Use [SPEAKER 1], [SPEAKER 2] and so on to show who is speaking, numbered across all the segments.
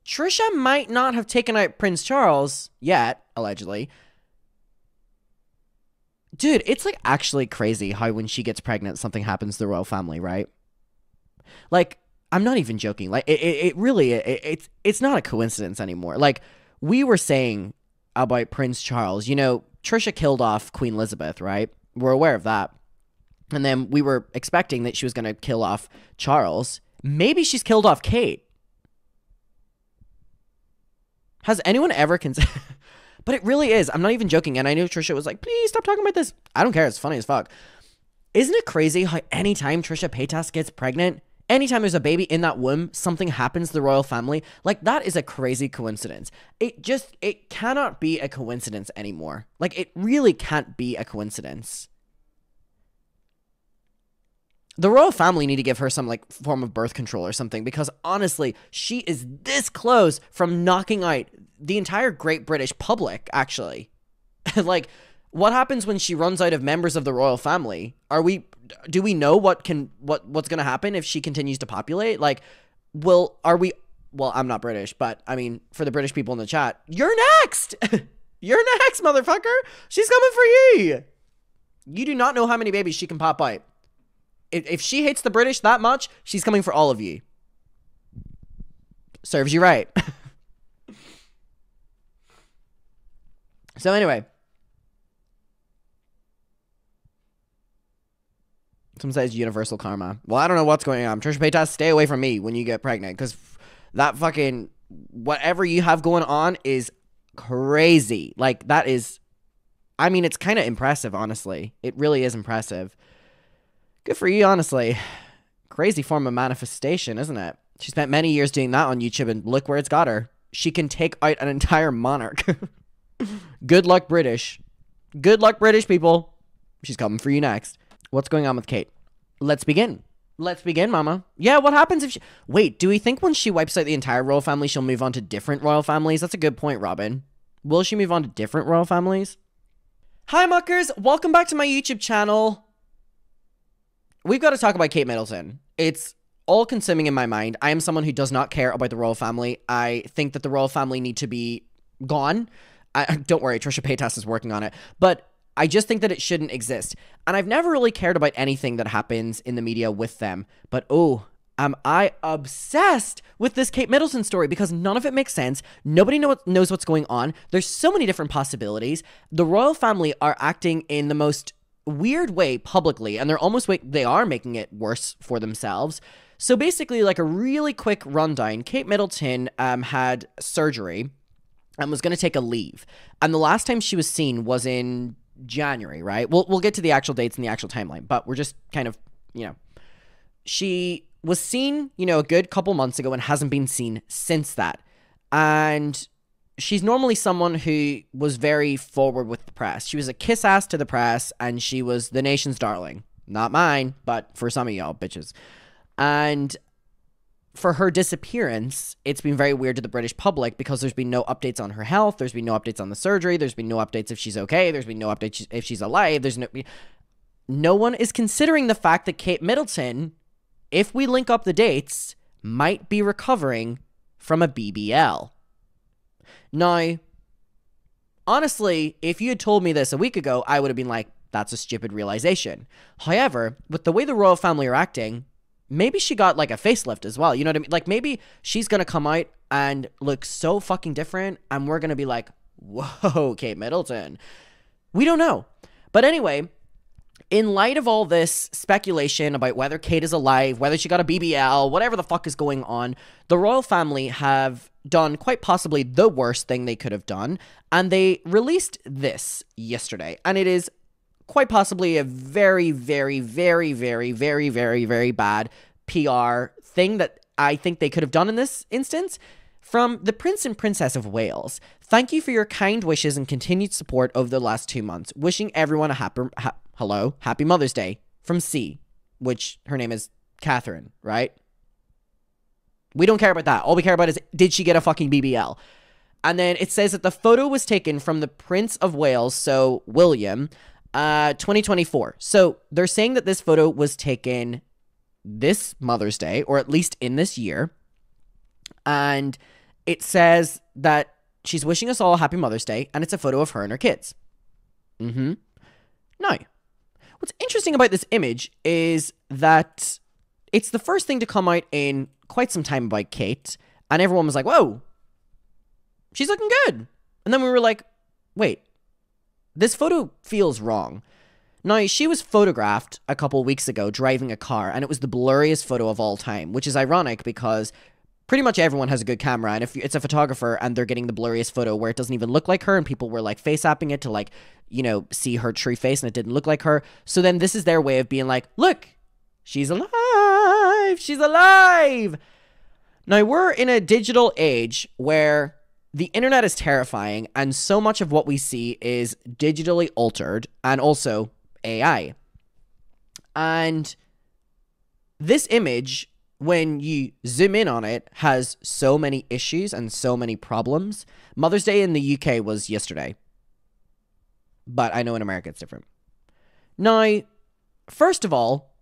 [SPEAKER 1] Trisha might not have taken out Prince Charles yet, allegedly. Dude, it's like actually crazy how when she gets pregnant, something happens to the royal family, right? Like, I'm not even joking. Like, it really, it's not a coincidence anymore. Like, we were saying about Prince Charles, you know, Trisha killed off Queen Elizabeth, right? We're aware of that. And then we were expecting that she was going to kill off Charles. Maybe she's killed off Kate. Has anyone ever considered... But it really is. I'm not even joking. And I knew Trisha was like, please stop talking about this. I don't care. It's funny as fuck. Isn't it crazy how anytime Trisha Paytas gets pregnant, anytime there's a baby in that womb, something happens to the royal family? Like, that is a crazy coincidence. It cannot be a coincidence anymore. Like, it really can't be a coincidence. The royal family need to give her some, like, form of birth control or something, because honestly, she is this close from knocking out the entire Great British public, actually. Like, what happens when she runs out of members of the royal family? Do we know what's going to happen if she continues to populate? Like, well, I'm not British, but I mean, for the British people in the chat, you're next. You're next, motherfucker. She's coming for you. You do not know how many babies she can pop out. If she hates the British that much, she's coming for all of you. Serves you right. So anyway. Someone says universal karma. Well, I don't know what's going on. Trisha Paytas, stay away from me when you get pregnant, because that fucking... whatever you have going on is crazy. Like, that is... I mean, it's kind of impressive, honestly. It really is impressive. Good for you, honestly. Crazy form of manifestation, isn't it? She spent many years doing that on YouTube, and look where it's got her. She can take out an entire monarch. Good luck, British. Good luck, British people. She's coming for you next. What's going on with Kate? Let's begin. Let's begin, mama. Yeah, what happens if she... Wait, do we think when she wipes out the entire royal family, she'll move on to different royal families? That's a good point, Robin. Will she move on to different royal families? Hi, muckers. Welcome back to my YouTube channel. We've got to talk about Kate Middleton. It's all-consuming in my mind. I am someone who does not care about the royal family. I think that the royal family need to be gone. Don't worry, Trisha Paytas is working on it. But I just think that it shouldn't exist. And I've never really cared about anything that happens in the media with them. But oh, am I obsessed with this Kate Middleton story, because none of it makes sense. Nobody knows what's going on. There's so many different possibilities. The royal family are acting in the most weird way publicly, and they are making it worse for themselves. So basically, like a really quick rundown, Kate Middleton had surgery and was going to take a leave. And the last time she was seen was in January, right? We'll get to the actual dates and the actual timeline, but we're just kind of, she was seen, a good couple months ago and hasn't been seen since that. And she's normally someone who was very forward with the press. She was a kiss ass to the press, and she was the nation's darling. Not mine, but for some of y'all bitches. And for her disappearance, it's been very weird to the British public, because there's been no updates on her health. There's been no updates on the surgery. There's been no updates if she's okay. There's been no updates if she's alive. No one is considering the fact that Kate Middleton, if we link up the dates, might be recovering from a BBL. Now, honestly, if you had told me this a week ago, I would have been like, that's a stupid realization. However, with the way the royal family are acting, maybe she got like a facelift as well. You know what I mean? Like, maybe she's going to come out and look so fucking different, and we're going to be like, whoa, Kate Middleton. We don't know. But anyway, in light of all this speculation about whether Kate is alive, whether she got a BBL, whatever the fuck is going on, the royal family have done quite possibly the worst thing they could have done, and they released this yesterday, and it is quite possibly a very, very, very, very, very, very, very bad PR thing that I think they could have done in this instance. From the Prince and Princess of Wales, thank you for your kind wishes and continued support over the last 2 months. Wishing everyone a happy Mother's Day. From C, which her name is Catherine, right? We don't care about that. All we care about is, did she get a fucking BBL? And then it says that the photo was taken from the Prince of Wales, so William, 2024. So they're saying that this photo was taken this Mother's Day, or at least in this year. And it says that she's wishing us all a happy Mother's Day, and it's a photo of her and her kids. Now, what's interesting about this image is that it's the first thing to come out in quite some time about Kate, and everyone was like, whoa, she's looking good. And then we were like, wait, this photo feels wrong. Now, she was photographed a couple weeks ago driving a car, and it was the blurriest photo of all time, which is ironic because pretty much everyone has a good camera, and if it's a photographer and they're getting the blurriest photo where it doesn't even look like her, and people were like face-apping it to like, you know, see her true face, and it didn't look like her. So then this is their way of being like, look, she's alive, she's alive. Now, we're in a digital age where the internet is terrifying, and so much of what we see is digitally altered, and also AI. And this image, when you zoom in on it, has so many issues and so many problems. Mother's Day in the UK was yesterday, but I know in America it's different. Now, first of all,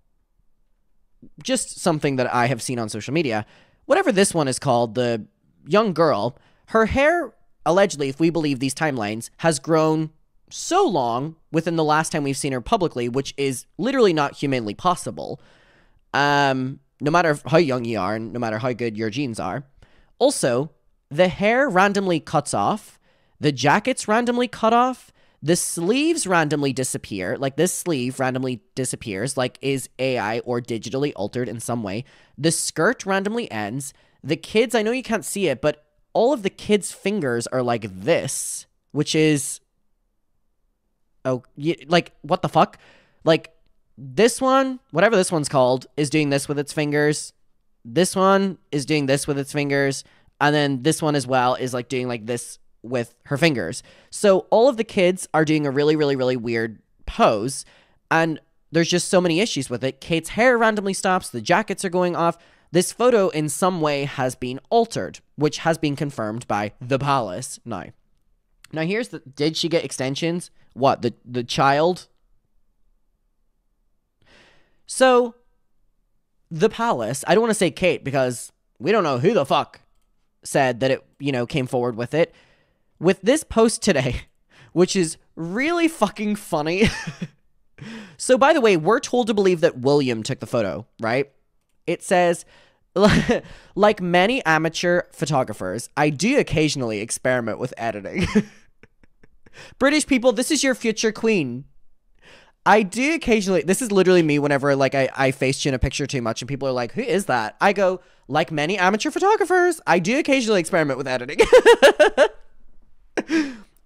[SPEAKER 1] just something that I have seen on social media, whatever this one is called, the young girl, her hair, allegedly, if we believe these timelines, has grown so long within the last time we've seen her publicly, which is literally not humanly possible. No matter how young you are, and no matter how good your genes are. Also, the hair randomly cuts off, the jackets randomly cut off, the sleeves randomly disappear, like this sleeve randomly disappears, like is AI or digitally altered in some way. The skirt randomly ends. The kids, I know you can't see it, but all of the kids' fingers are like this, which is, oh, like, what the fuck? Like, this one, whatever this one's called, is doing this with its fingers. This one is doing this with its fingers. And then this one as well is like doing like this with her fingers. So all of the kids are doing a really, really, really weird pose. And there's just so many issues with it. Kate's hair randomly stops. The jackets are going off. This photo in some way has been altered, which has been confirmed by the palace. Now here's the, did she get extensions? What, the child? So, the palace, I don't want to say Kate because we don't know who the fuck said that it, you know, came forward with it. With this post today, which is really fucking funny. So, by the way, we're told to believe that William took the photo, right? It says, like many amateur photographers, I do occasionally experiment with editing. British people, this is your future queen. I do occasionally, this is literally me whenever like I face tune a picture too much and people are like, who is that? I go, like many amateur photographers, I do occasionally experiment with editing.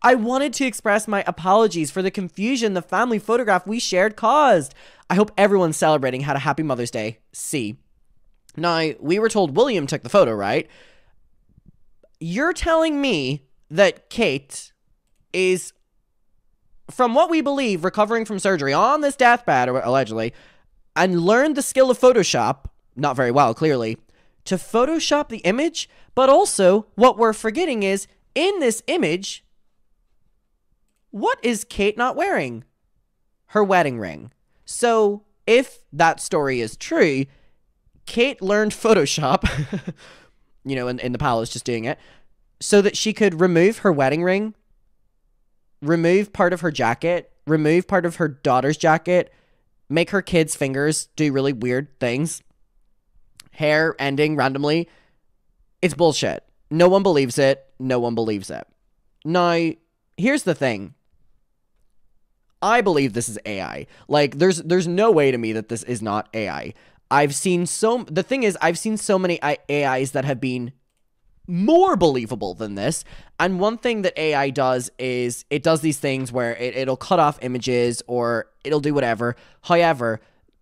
[SPEAKER 1] I wanted to express my apologies for the confusion the family photograph we shared caused. I hope everyone celebrating had a happy Mother's Day. See. Now, we were told William took the photo, right? You're telling me that Kate is, from what we believe, recovering from surgery on this deathbed, allegedly, and learned the skill of Photoshop, not very well, clearly, to Photoshop the image, but also, what we're forgetting is, in this image, what is Kate not wearing? Her wedding ring. So, if that story is true, Kate learned Photoshop, you know, in the palace, just doing it, so that she could remove her wedding ring, remove part of her jacket, remove part of her daughter's jacket, make her kids' fingers do really weird things, hair ending randomly. It's bullshit. No one believes it. No one believes it. Now, here's the thing. I believe this is AI. Like, there's no way to me that this is not AI. The thing is, I've seen so many AIs that have been more believable than this. And one thing that AI does is it does these things where it'll cut off images or it'll do whatever. However,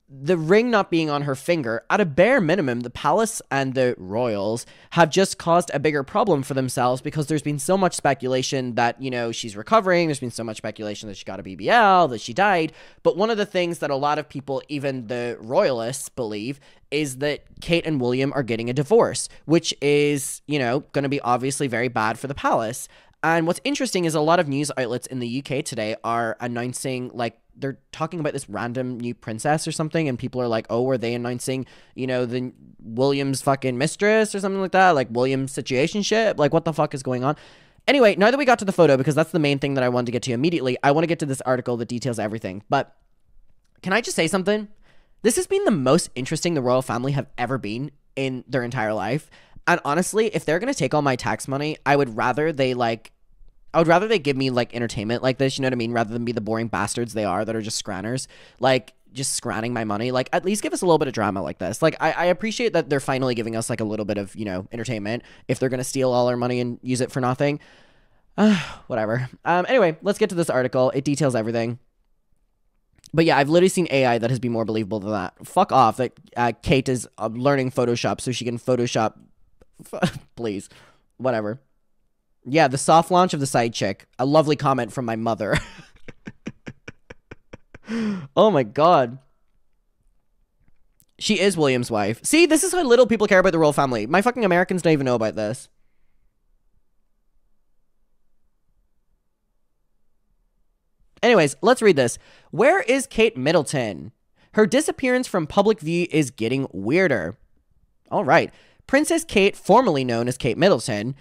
[SPEAKER 1] the ring not being on her finger, at a bare minimum, the palace and the royals have just caused a bigger problem for themselves because there's been so much speculation that, you know, she's recovering. There's been so much speculation that she got a BBL, that she died. But one of the things that a lot of people, even the royalists, believe is that Kate and William are getting a divorce, which is, you know, going to be obviously very bad for the palace. And what's interesting is a lot of news outlets in the UK today are announcing, like, they're talking about this random new princess or something, and people are like, oh, are they announcing, you know, the William's fucking mistress or something like that? Like, William's situationship? Like, what the fuck is going on? Anyway, now that we got to the photo, because that's the main thing that I wanted to get to immediately, I want to get to this article that details everything. But can I just say something? This has been the most interesting the royal family have ever been in their entire life. And honestly, if they're going to take all my tax money, I would rather they give me like entertainment like this, you know what I mean? Rather than be the boring bastards they are that are just scranners, like just scranning my money. Like, at least give us a little bit of drama like this. Like, I appreciate that they're finally giving us like a little bit of, you know, entertainment if they're going to steal all our money and use it for nothing. Whatever. Anyway, let's get to this article. It details everything. But yeah, I've literally seen AI that has been more believable than that. Fuck off that Kate is learning Photoshop so she can Photoshop. Please. Whatever. Yeah, the soft launch of the side chick. A lovely comment from my mother. Oh my god. She is William's wife. See, this is how little people care about the royal family. My fucking Americans don't even know about this. Anyways, let's read this. Where is Kate Middleton? Her disappearance from public view is getting weirder. All right. Princess Kate, formerly known as Kate Middleton,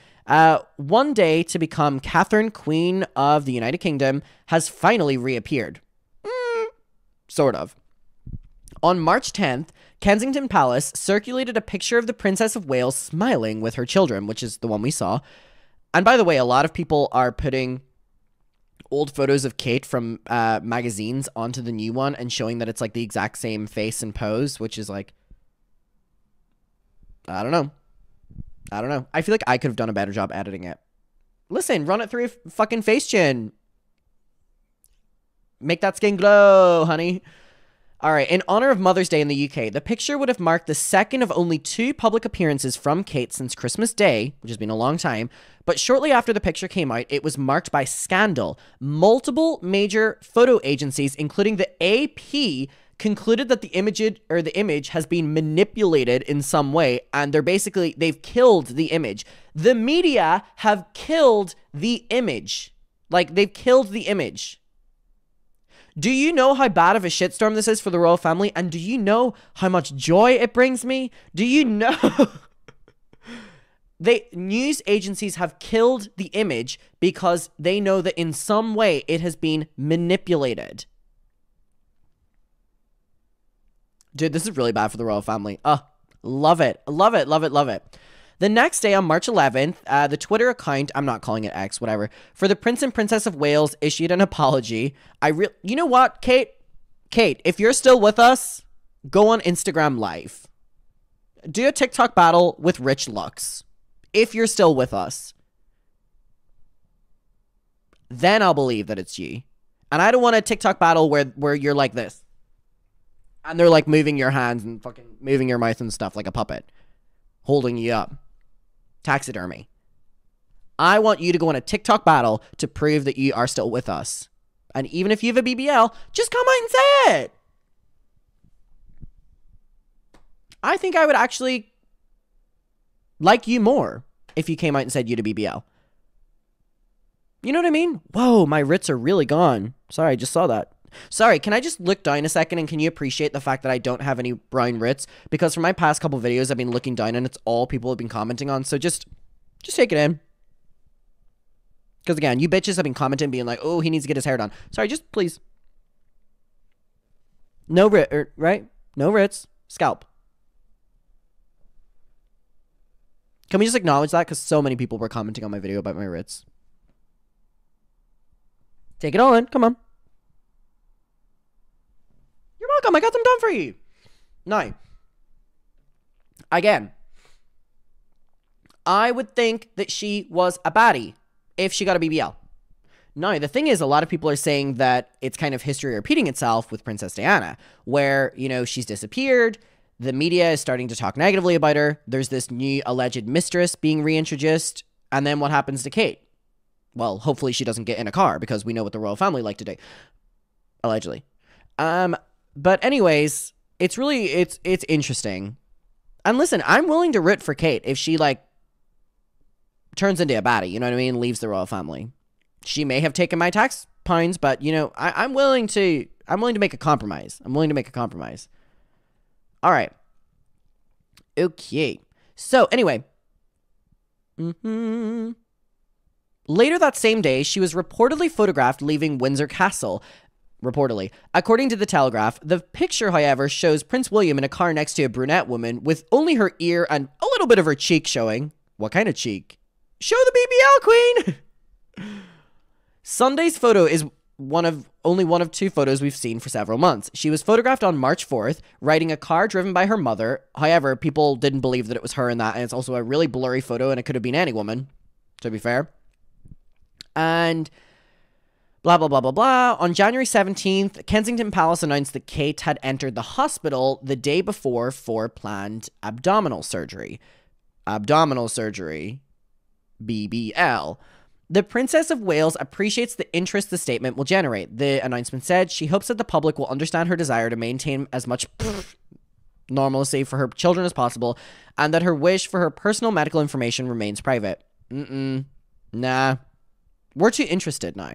[SPEAKER 1] one day to become Catherine, Queen of the United Kingdom, has finally reappeared. Sort of. On March 10th, Kensington Palace circulated a picture of the Princess of Wales smiling with her children, which is the one we saw. And by the way, a lot of people are putting old photos of Kate from magazines onto the new one and showing that it's like the exact same face and pose, which is like, I don't know. I feel like I could have done a better job editing it. Listen, run it through your fucking Facetune. Make that skin glow, honey. All right, in honor of Mother's Day in the UK, the picture would have marked the second of only 2 public appearances from Kate since Christmas Day, which has been a long time, but shortly after the picture came out, it was marked by scandal. Multiple major photo agencies, including the AP, concluded that the image has been manipulated in some way, and they've killed the image. The media have killed the image. Like, they've killed the image. Do you know how bad of a shitstorm this is for the royal family? And do you know how much joy it brings me? Do you know? News agencies have killed the image because they know that in some way it has been manipulated. Dude, this is really bad for the royal family. Love it. Love it, love it, love it. The next day, on March 11th, the Twitter account, I'm not calling it X, whatever, for the Prince and Princess of Wales issued an apology. You know what, Kate? Kate, if you're still with us, go on Instagram Live. Do a TikTok battle with Rich Lux. If you're still with us. Then I'll believe that it's you. And I don't want a TikTok battle where you're like this. And they're like moving your hands and fucking moving your mouth and stuff like a puppet. Holding you up. Taxidermy. I want you to go on a TikTok battle to prove that you are still with us. And even if you have a BBL, just come out and say it. I think I would actually like you more if you came out and said you had a BBL. You know what I mean? Whoa, my Ritz are really gone. Sorry, I just saw that. Sorry, can I just look down a second and can you appreciate the fact that I don't have any brown Ritz? Because for my past couple videos, I've been looking down and it's all people have been commenting on. So just take it in. Because again, you bitches have been commenting being like, oh, he needs to get his hair done. Sorry, just please. No Ritz, right? No Ritz. Scalp. Can we just acknowledge that? Because so many people were commenting on my video about my Ritz. Take it all in. Come on. You're welcome. I got them done for you. Now, again, I would think that she was a baddie if she got a BBL. Now, the thing is, a lot of people are saying that it's kind of history repeating itself with Princess Diana, where, you know, she's disappeared. The media is starting to talk negatively about her. There's this new alleged mistress being reintroduced. And then what happens to Kate? Well, hopefully she doesn't get in a car because we know what the royal family like to do. Allegedly. But anyways, it's really, it's interesting. And listen, I'm willing to root for Kate if she, like, turns into a baddie, you know what I mean? Leaves the royal family. She may have taken my tax pounds, but you know, I'm willing to make a compromise. I'm willing to make a compromise. All right. Okay. So anyway. Later that same day, she was reportedly photographed leaving Windsor Castle. Reportedly. According to the Telegraph, the picture, however, shows Prince William in a car next to a brunette woman with only her ear and a little bit of her cheek showing. What kind of cheek? Show the BBL queen! Sunday's photo is only one of two photos we've seen for several months. She was photographed on March 4th, riding a car driven by her mother. However, people didn't believe that it was her in that, and it's also a really blurry photo, and it could have been any woman, to be fair. And blah, blah, blah, blah, blah. On January 17th, Kensington Palace announced that Kate had entered the hospital the day before for planned abdominal surgery. Abdominal surgery. BBL. The Princess of Wales appreciates the interest the statement will generate. The announcement said she hopes that the public will understand her desire to maintain as much normalcy for her children as possible, and that her wish for her personal medical information remains private. Nah. We're too interested now.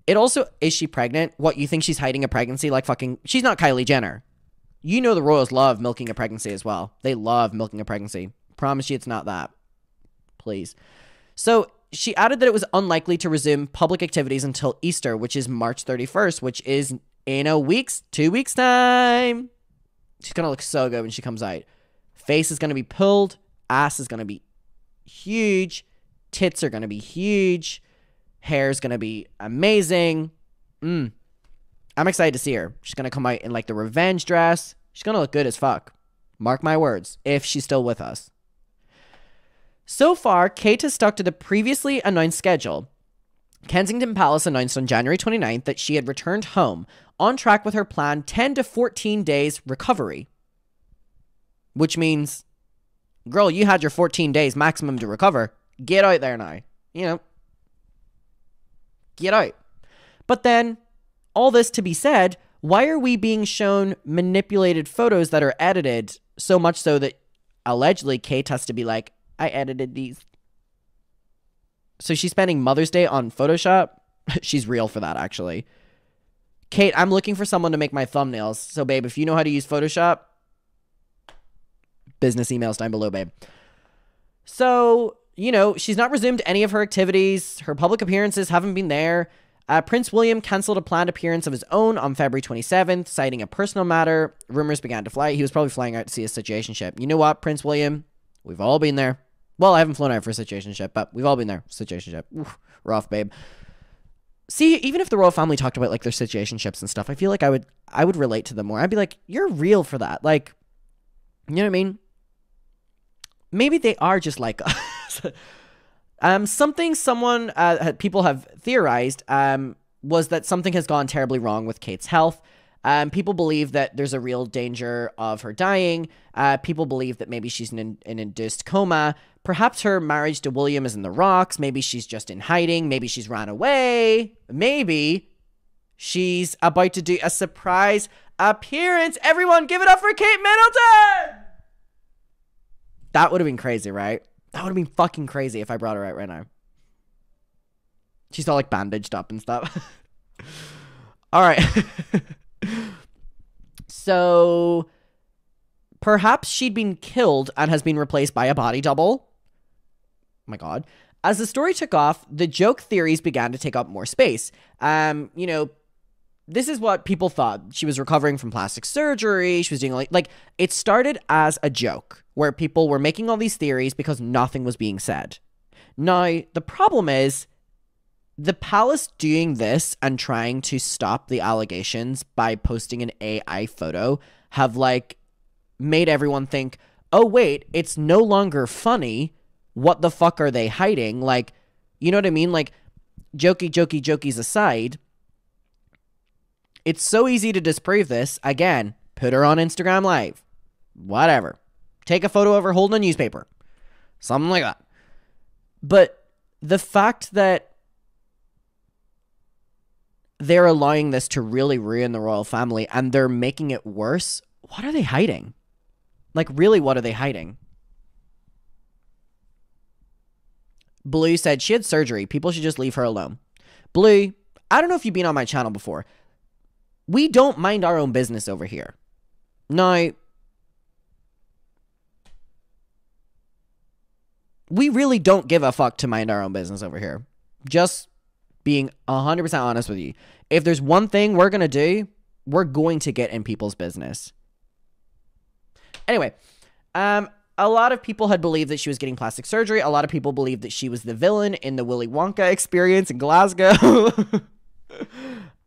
[SPEAKER 1] It also, is she pregnant? What, you think she's hiding a pregnancy like fucking... She's not Kylie Jenner. You know the royals love milking a pregnancy as well. They love milking a pregnancy. Promise you it's not that. Please. So... She added that it was unlikely to resume public activities until Easter, which is March 31st, which is in 2 weeks time. She's going to look so good when she comes out. Face is going to be pulled. Ass is going to be huge. Tits are going to be huge. Hair is going to be amazing. I'm excited to see her. She's going to come out in like the revenge dress. She's going to look good as fuck. Mark my words, if she's still with us. So far, Kate has stuck to the previously announced schedule. Kensington Palace announced on January 29th that she had returned home, on track with her planned 10 to 14 days recovery. Which means, girl, you had your 14 days maximum to recover. Get out there now. You know, get out. But then, all this to be said, why are we being shown manipulated photos that are edited so much so that allegedly Kate has to be like, I edited these. So she's spending Mother's Day on Photoshop? She's real for that, actually. Kate, I'm looking for someone to make my thumbnails. So, babe, if you know how to use Photoshop, business emails down below, babe. So, you know, she's not resumed any of her activities. Her public appearances haven't been there. Prince William cancelled a planned appearance of his own on February 27th, citing a personal matter. Rumors began to fly. He was probably flying out to see a situationship. You know what, Prince William? We've all been there. Well, I haven't flown out for a situationship, but we've all been there. Situationship. Oof, rough, babe. See, even if the royal family talked about like their situationships and stuff, I feel like I would relate to them more. I'd be like, you're real for that. Like, you know what I mean? Maybe they are just like us. People have theorized was that something has gone terribly wrong with Kate's health. People believe that there's a real danger of her dying. People believe that maybe she's in an induced coma. Perhaps her marriage to William is in the rocks. Maybe she's just in hiding. Maybe she's ran away. Maybe she's about to do a surprise appearance. Everyone give it up for Kate Middleton! That would have been crazy, right? That would have been fucking crazy if I brought her out right now. She's all like bandaged up and stuff. All right. So perhaps she'd been killed and has been replaced by a body double. Oh my God. As the story took off, the joke theories began to take up more space. You know, this is what people thought. She was recovering from plastic surgery. She was doing like it started as a joke where people were making all these theories because nothing was being said. Now, the problem is the palace doing this and trying to stop the allegations by posting an AI photo have like made everyone think, oh wait, it's no longer funny. What the fuck are they hiding? Like, you know what I mean? Like, jokies aside, it's so easy to disprove this. Again, put her on Instagram Live. Whatever. Take a photo of her holding a newspaper. Something like that. But the fact that they're allowing this to really ruin the royal family and they're making it worse, what are they hiding? Like, really, what are they hiding? Blue said she had surgery. People should just leave her alone. Blue, I don't know if you've been on my channel before. We don't mind our own business over here. Now, we really don't give a fuck to mind our own business over here. Just being 100% honest with you. If there's one thing we're going to do, we're going to get in people's business. Anyway, a lot of people had believed that she was getting plastic surgery. A lot of people believed that she was the villain in the Willy Wonka experience in Glasgow.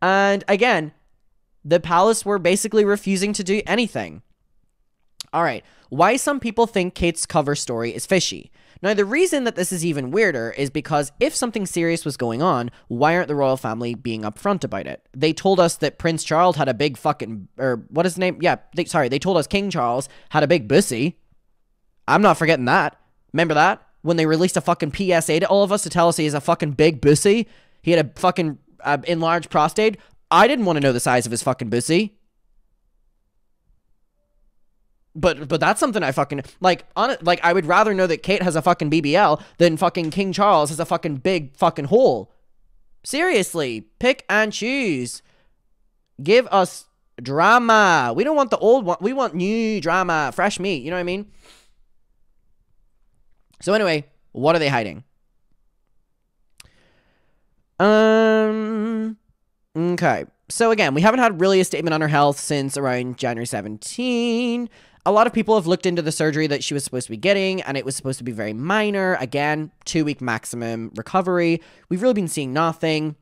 [SPEAKER 1] And again, the palace were basically refusing to do anything. All right, why some people think Kate's cover story is fishy. Now, the reason that this is even weirder is because if something serious was going on, why aren't the royal family being upfront about it? They told us that Prince Charles had a big fucking, or what is his name? Yeah, they told us King Charles had a big bussy. I'm not forgetting that. Remember that? When they released a fucking PSA to all of us to tell us he has a fucking big bussy? He had a fucking enlarged prostate. I didn't want to know the size of his fucking bussy. But that's something I fucking, like, I would rather know that Kate has a fucking BBL than fucking King Charles has a fucking big fucking hole. Seriously, pick and choose. Give us drama. We don't want the old one. We want new drama, fresh meat. You know what I mean? So anyway, what are they hiding? Okay. So again, we haven't had really a statement on her health since around January 17. A lot of people have looked into the surgery that she was supposed to be getting, and it was supposed to be very minor. Again, 2-week maximum recovery. We've really been seeing nothing.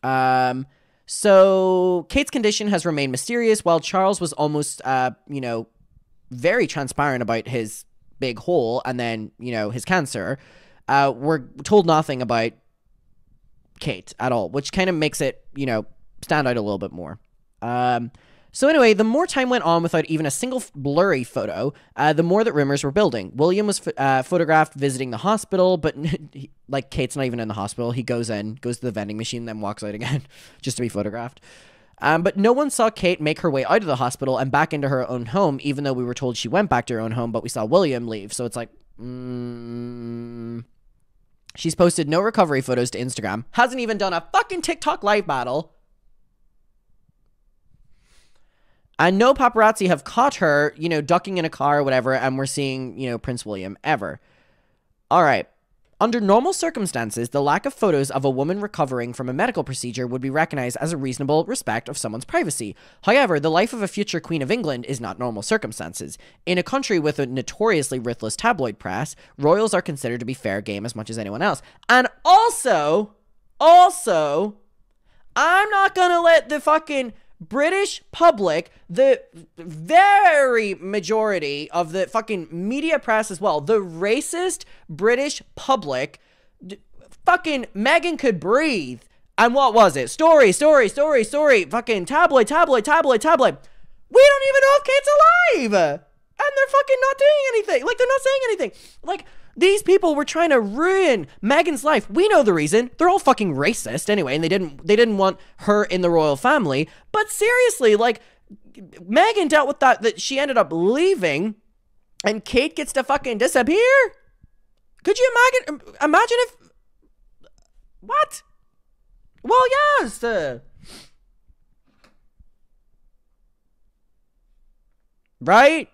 [SPEAKER 1] So Kate's condition has remained mysterious, while Charles was almost, very transparent about his big hole and then, his cancer. We're told nothing about Kate at all, which kind of makes it, stand out a little bit more. So anyway, the more time went on without even a single blurry photo, the more that rumors were building. William was photographed visiting the hospital, but Kate's not even in the hospital. He goes to the vending machine, then walks out again just to be photographed. But no one saw Kate make her way out of the hospital and back into her own home, even though we were told she went back to her own home, but we saw William leave. So it's like, she's posted no recovery photos to Instagram. Hasn't even done a fucking TikTok live battle. And no paparazzi have caught her, ducking in a car or whatever, and we're seeing, Prince William ever. All right. Under normal circumstances, the lack of photos of a woman recovering from a medical procedure would be recognized as a reasonable respect of someone's privacy. However, the life of a future Queen of England is not normal circumstances. In a country with a notoriously ruthless tabloid press, royals are considered to be fair game as much as anyone else. And also, I'm not gonna let the fucking British public, the very majority of the fucking media press as well, the racist British public, fucking Meghan could breathe. And what was it? Story, fucking tabloid. We don't even know if Kate's alive. And they're fucking not doing anything. They're not saying anything. These people were trying to ruin Meghan's life. We know the reason. They're all fucking racist anyway, and they didn't want her in the royal family. But seriously, Meghan dealt with that she ended up leaving, and Kate gets to fucking disappear? Could you imagine if... What? Well, yes. Right?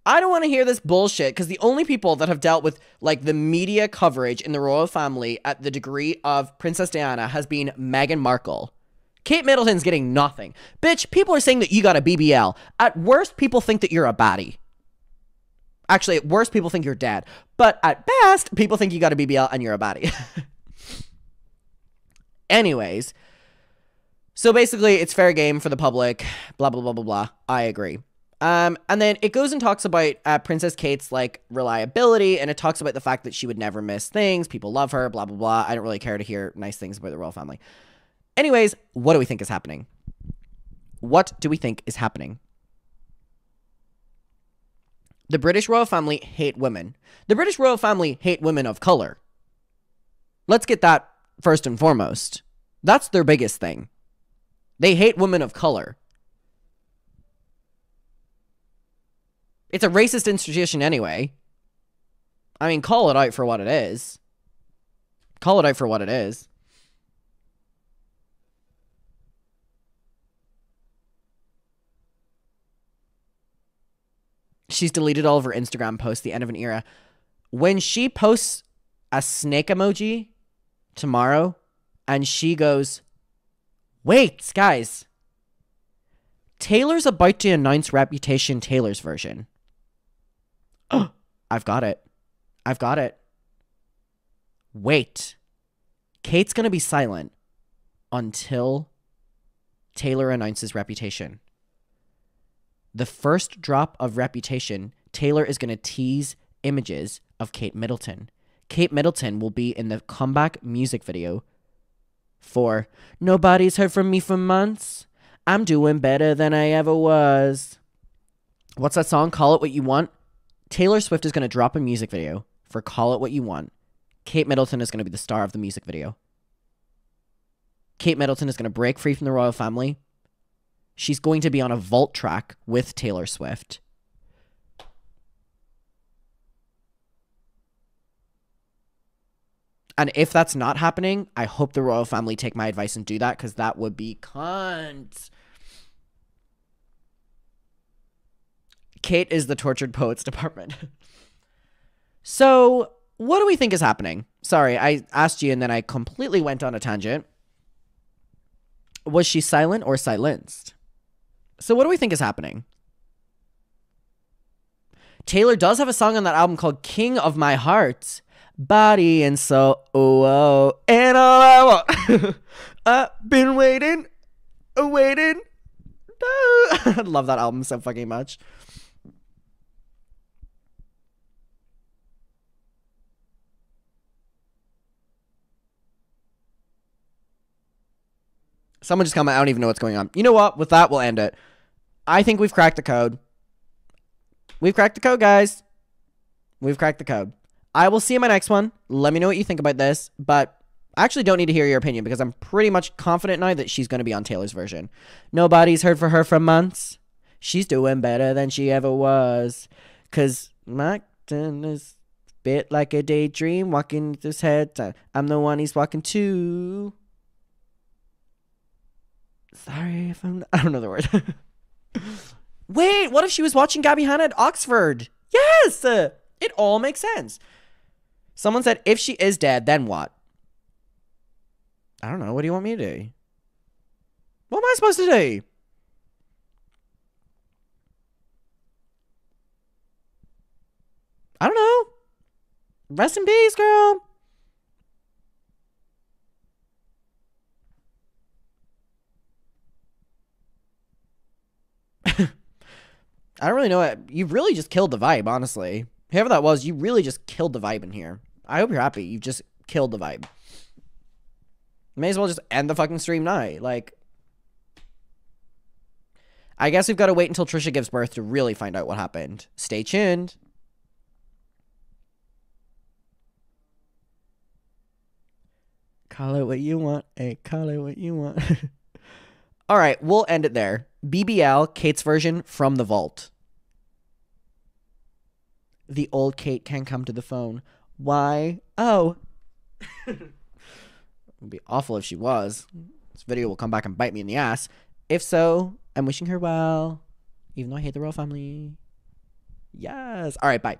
[SPEAKER 1] I don't want to hear this bullshit, because the only people that have dealt with, the media coverage in the royal family at the degree of Princess Diana has been Meghan Markle. Kate Middleton's getting nothing. Bitch, people are saying that you got a BBL. At worst, people think that you're a baddie. Actually, at worst, people think you're dead. But at best, people think you got a BBL and you're a baddie. Anyways, so basically, it's fair game for the public. Blah, blah, blah, blah, blah. I agree. And then it goes and talks about Princess Kate's, reliability, and it talks about the fact that she would never miss things. People love her, blah, blah, blah. I don't really care to hear nice things about the royal family. Anyways, what do we think is happening? What do we think is happening? The British royal family hate women. The British royal family hate women of color. Let's get that first and foremost. That's their biggest thing. They hate women of color. It's a racist institution anyway. I mean, call it out for what it is. Call it out for what it is. She's deleted all of her Instagram posts, the end of an era. When she posts a snake emoji tomorrow and she goes, wait, guys, Taylor's about to announce Reputation Taylor's version. Oh, I've got it. I've got it. Wait. Kate's going to be silent until Taylor announces Reputation. The first drop of Reputation, Taylor is going to tease images of Kate Middleton. Kate Middleton will be in the comeback music video for Nobody's Heard From Me for Months. I'm doing better than I ever was. What's that song? Call It What You Want. Taylor Swift is going to drop a music video for Call It What You Want. Kate Middleton is going to be the star of the music video. Kate Middleton is going to break free from the royal family. She's going to be on a vault track with Taylor Swift. And if that's not happening, I hope the royal family take my advice and do that, because that would be cunt. Kate is the tortured poets department. So, what do we think is happening? Sorry, I asked you and then I completely went on a tangent. Was she silent or silenced? So what do we think is happening? Taylor does have a song on that album called King of My Heart. Body and soul, oh, and all I want. I've been waiting. I love that album so fucking much. Someone just comment, I don't even know what's going on. You know what? With that, we'll end it. I think we've cracked the code. We've cracked the code, guys. We've cracked the code. I will see you in my next one. Let me know what you think about this. But I actually don't need to hear your opinion because I'm pretty much confident now that she's going to be on Taylor's version. Nobody's heard from her for months. She's doing better than she ever was. Because Macton is a bit like a daydream walking his head. I'm the one he's walking to. Sorry if I don't know the word. Wait, what if she was watching Gabby Hanna at Oxford? Yes! It all makes sense. Someone said, if she is dead, then what? I don't know. What do you want me to do? What am I supposed to do? I don't know. Rest in peace, girl. I don't really know. You really just killed the vibe, honestly. Whoever that was, you really just killed the vibe in here. I hope you're happy. You've just killed the vibe. May as well just end the fucking stream now. Like, I guess we've got to wait until Trisha gives birth to really find out what happened. Stay tuned. Call it what you want. Hey, call it what you want. All right, we'll end it there. BBL, Kate's version from the vault. The old Kate can't come to the phone. Why? Oh. It would be awful if she was. This video will come back and bite me in the ass. If so, I'm wishing her well. Even though I hate the royal family. Yes. All right, bye.